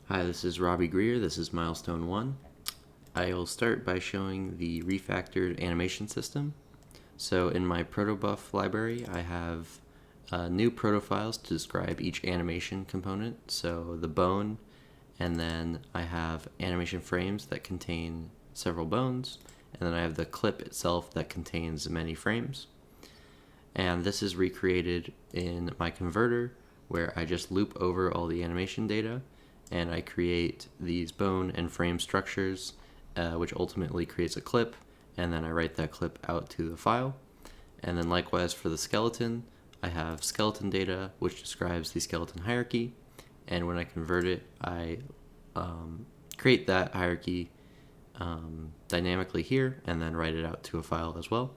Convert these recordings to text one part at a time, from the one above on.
Hi, this is Robbie Greer. This is Milestone 1. I will start by showing the refactored animation system. So in my protobuf library, I have new protofiles to describe each animation component. So the bone, and then I have animation frames that contain several bones, and then I have the clip itself that contains many frames. And this is recreated in my converter, where I just loop over all the animation data, and I create these bone and frame structures, which ultimately creates a clip, and then I write that clip out to the file. And then likewise for the skeleton, I have skeleton data, which describes the skeleton hierarchy, and when I convert it, I create that hierarchy dynamically here, and then write it out to a file as well.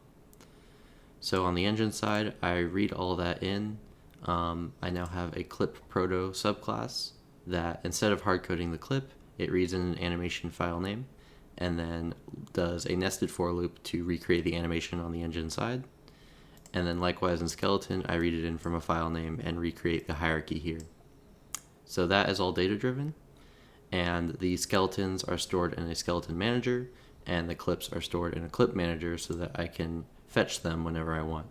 So on the engine side, I read all that in. I now have a clip proto subclass that instead of hard coding the clip, it reads in an animation file name and then does a nested for loop to recreate the animation on the engine side. And then likewise in skeleton, I read it in from a file name and recreate the hierarchy here. So that is all data driven, and the skeletons are stored in a skeleton manager, and the clips are stored in a clip manager so that I can fetch them whenever I want.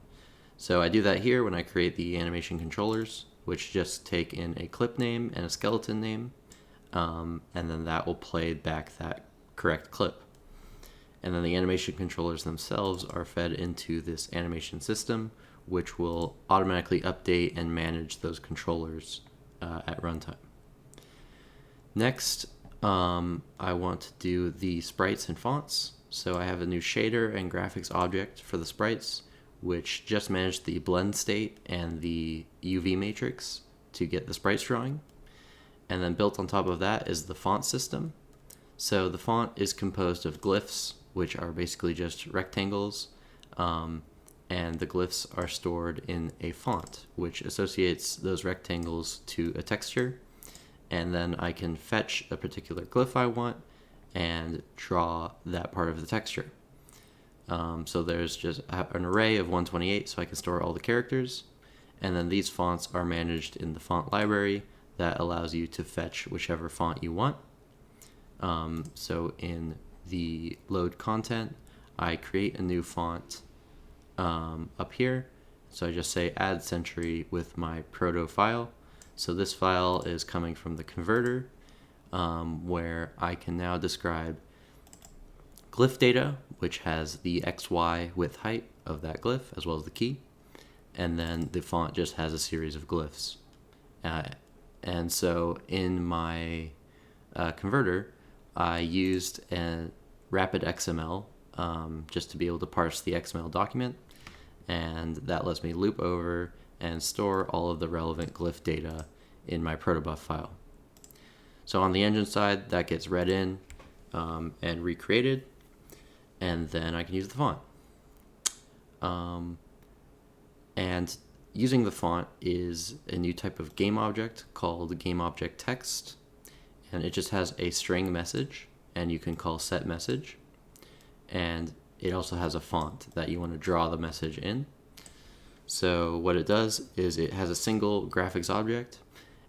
So I do that here when I create the animation controllers, which just take in a clip name and a skeleton name, and then that will play back that correct clip. And then the animation controllers themselves are fed into this animation system, which will automatically update and manage those controllers at runtime. Next, I want to do the sprites and fonts. So I have a new shader and graphics object for the sprites, which just managed the blend state and the UV matrix to get the sprites drawing. And then built on top of that is the font system. So the font is composed of glyphs, which are basically just rectangles, and the glyphs are stored in a font, which associates those rectangles to a texture. And then I can fetch a particular glyph I want and draw that part of the texture. So there's just an array of 128, so I can store all the characters. And then these fonts are managed in the font library that allows you to fetch whichever font you want. So in the load content, I create a new font up here. So I just say add century with my proto file. So this file is coming from the converter, where I can now describe glyph data, which has the XY width height of that glyph, as well as the key. And then the font just has a series of glyphs. And so in my converter, I used a rapid XML just to be able to parse the XML document. And that lets me loop over and store all of the relevant glyph data in my protobuf file. So on the engine side, that gets read in and recreated, and then I can use the font. And using the font is a new type of game object called game object text, and it just has a string message, and you can call set message, and it also has a font that you want to draw the message in. So what it does is it has a single graphics object,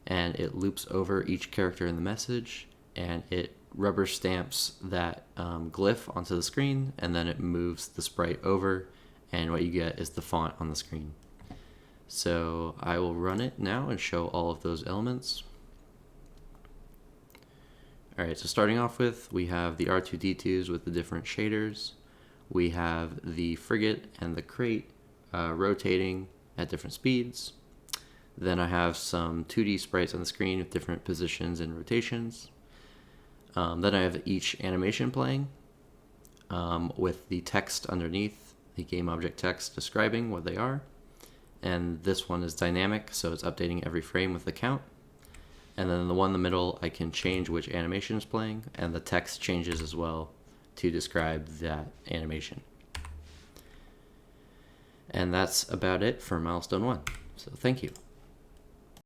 and it loops over each character in the message, and it rubber stamps that glyph onto the screen, and then it moves the sprite over, and what you get is the font on the screen. So I will run it now and show all of those elements. Alright, so starting off with, we have the R2-D2s with the different shaders. We have the frigate and the crate rotating at different speeds. Then I have some 2D sprites on the screen with different positions and rotations. Then I have each animation playing with the text underneath, the game object text describing what they are. And this one is dynamic, so it's updating every frame with the count. And then the one in the middle, I can change which animation is playing, and the text changes as well to describe that animation. And that's about it for Milestone 1. So thank you.